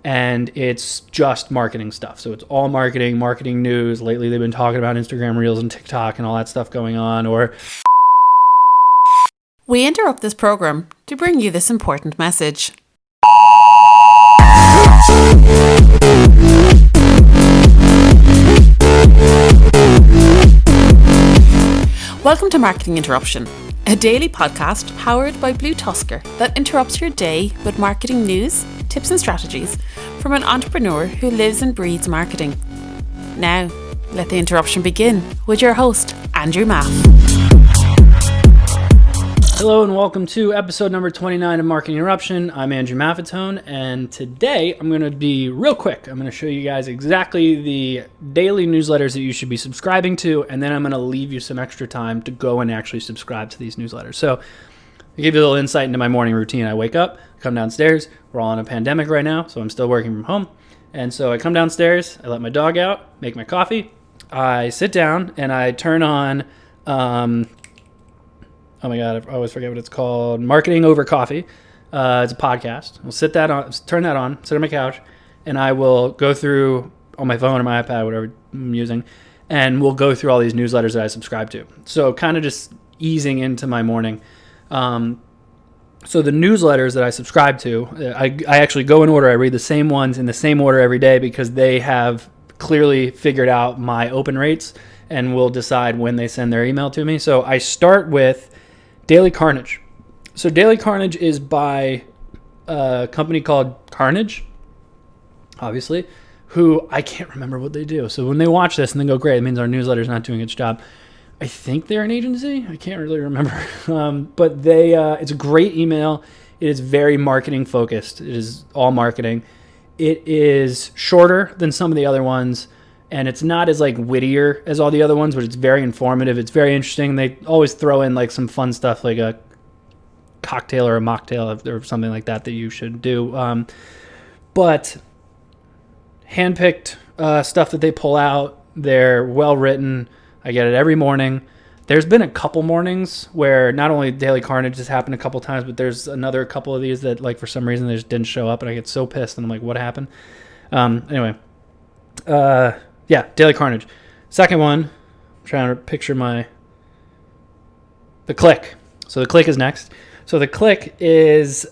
and it's just marketing stuff. So it's all marketing news. Lately they've been talking about Instagram Reels and TikTok and all that stuff going on. Or we interrupt this program to bring you this important message. Welcome to Marketing Interruption, a daily podcast powered by BlueTuskr that interrupts your day with marketing news, tips and strategies from an entrepreneur who lives and breathes marketing. Now, let the interruption begin with your host, Andrew Maff. Hello and welcome to episode number 29 of Marketing Interruption. I'm Andrew Maffetone, and today I'm going to be real quick. I'm going to show you guys exactly the daily newsletters that you should be subscribing to, and then I'm going to leave you some extra time to go and actually subscribe to these newsletters. So I'll give you a little insight into my morning routine. I wake up, come downstairs. We're all in a pandemic right now, so I'm still working from home. And so I come downstairs, I let my dog out, make my coffee. I sit down and I turn on oh my God, I always forget what it's called. Marketing Over Coffee. It's a podcast. I'll turn that on, sit on my couch, and I will go through on my phone or my iPad, whatever I'm using, and we'll go through all these newsletters that I subscribe to. So kind of just easing into my morning. So the newsletters that I subscribe to, I actually go in order. I read the same ones in the same order every day because they have clearly figured out my open rates and will decide when they send their email to me. So I start with Daily Carnage. So Daily Carnage is by a company called Carnage, obviously, who I can't remember what they do. So when they watch this and they go, great, it means our newsletter's not doing its job. I think they're an agency. I can't really remember. But it's a great email. It is very marketing focused. It is all marketing. It is shorter than some of the other ones. And it's not as wittier as all the other ones, but it's very informative. It's very interesting. They always throw in some fun stuff like a cocktail or a mocktail or something like that you should do. But handpicked stuff that they pull out, they're well written. I get it every morning. There's been a couple mornings where not only Daily Carnage has happened a couple times, but there's another couple of these that for some reason they just didn't show up, and I get so pissed and I'm like, what happened? Anyway. Yeah, Daily Carnage. Second one, I'm trying to picture the theCLIKK. So theCLIKK is next. So theCLIKK is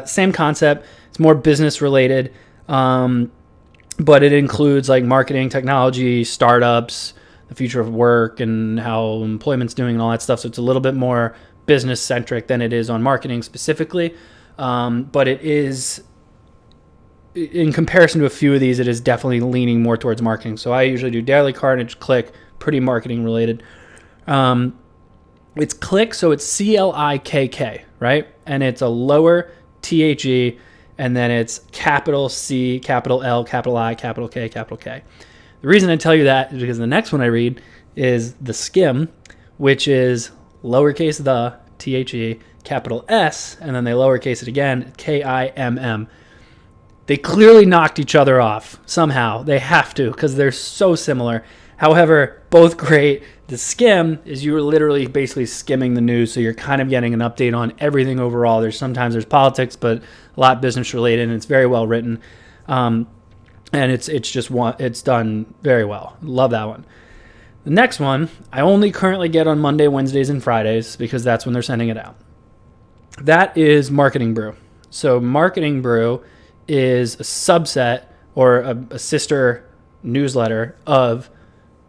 same concept. It's more business related, but it includes marketing, technology, startups, the future of work, and how employment's doing and all that stuff. So it's a little bit more business centric than it is on marketing specifically, but it is, in comparison to a few of these, it is definitely leaning more towards marketing. So I usually do Daily Carnage, CLIKK, pretty marketing related. It's CLIKK, so it's CLIKK, right? And it's a lower THE, and then it's capital C, capital L, capital I, capital K, capital K. The reason I tell you that is because the next one I read is theSkimm, which is lowercase the, THE, capital S, and then they lowercase it again, KIMM. They clearly knocked each other off somehow. They have to because they're so similar. However, both great. theSkimm is you're literally basically skimming the news, so you're kind of getting an update on everything overall. Sometimes there's politics, but a lot business related, and it's very well written. And it's done very well. Love that one. The next one I only currently get on Monday, Wednesdays, and Fridays because that's when they're sending it out. That is Marketing Brew. So Marketing Brew is a subset or a sister newsletter of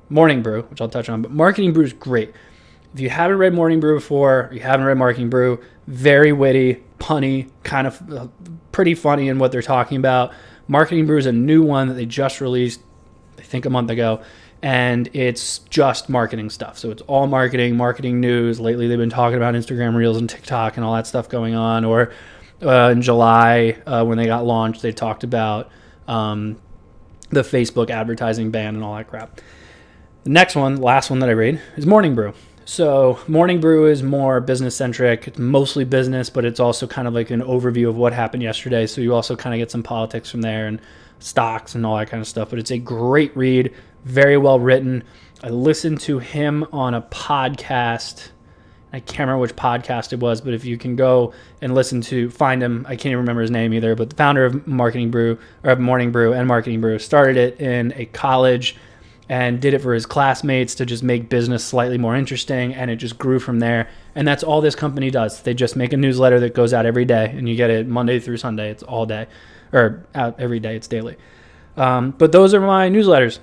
Morning Brew, which I'll touch on. But Marketing Brew is great. If you haven't read Morning Brew before, you haven't read Marketing Brew, very witty, punny, kind of pretty funny in what they're talking about. Marketing Brew is a new one that they just released, I think a month ago, and it's just marketing stuff. So it's all marketing news. Lately they've been talking about Instagram Reels and TikTok and all that stuff going on, or in July, when they got launched, they talked about the Facebook advertising ban and all that crap. The next one, last one that I read, is Morning Brew. So Morning Brew is more business-centric. It's mostly business, but it's also kind of like an overview of what happened yesterday. So you also kind of get some politics from there and stocks and all that kind of stuff. But it's a great read, very well written. I listened to him on a podcast. I can't remember which podcast it was, but if you can go and find him, I can't even remember his name either, but the founder of Morning Brew and Marketing Brew started it in a college and did it for his classmates to just make business slightly more interesting, and it just grew from there. And that's all this company does. They just make a newsletter that goes out every day, and you get it Monday through Sunday. It's all day, or out every day. It's daily. But those are my newsletters.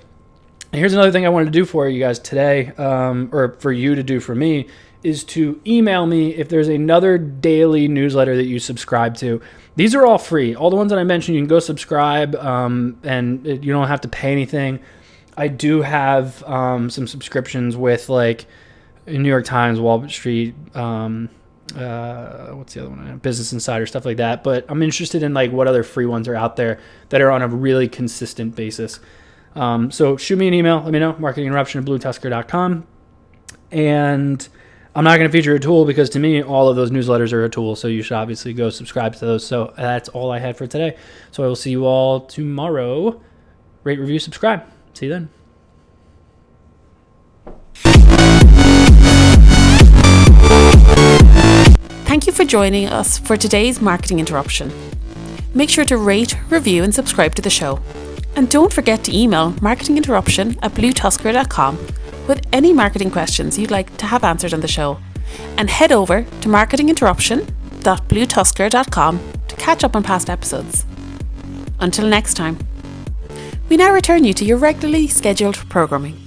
And here's another thing I wanted to do for you guys today, or for you to do for me, is to email me if there's another daily newsletter that you subscribe to. These are all free. All the ones that I mentioned, you can go subscribe, and you don't have to pay anything. I do have some subscriptions with like New York Times, Wall Street, what's the other one? Business Insider, stuff like that. But I'm interested in like what other free ones are out there that are on a really consistent basis. So shoot me an email. Let me know. marketinginterruption@BlueTuskr.com. And I'm not going to feature a tool because to me, all of those newsletters are a tool. So you should obviously go subscribe to those. So that's all I had for today. So I will see you all tomorrow. Rate, review, subscribe. See you then. Thank you for joining us for today's Marketing Interruption. Make sure to rate, review and subscribe to the show. And don't forget to email marketinginterruption@BlueTuskr.com with any marketing questions you'd like to have answered on the show. And head over to marketinginterruption.bluetuskr.com to catch up on past episodes. Until next time, we now return you to your regularly scheduled programming.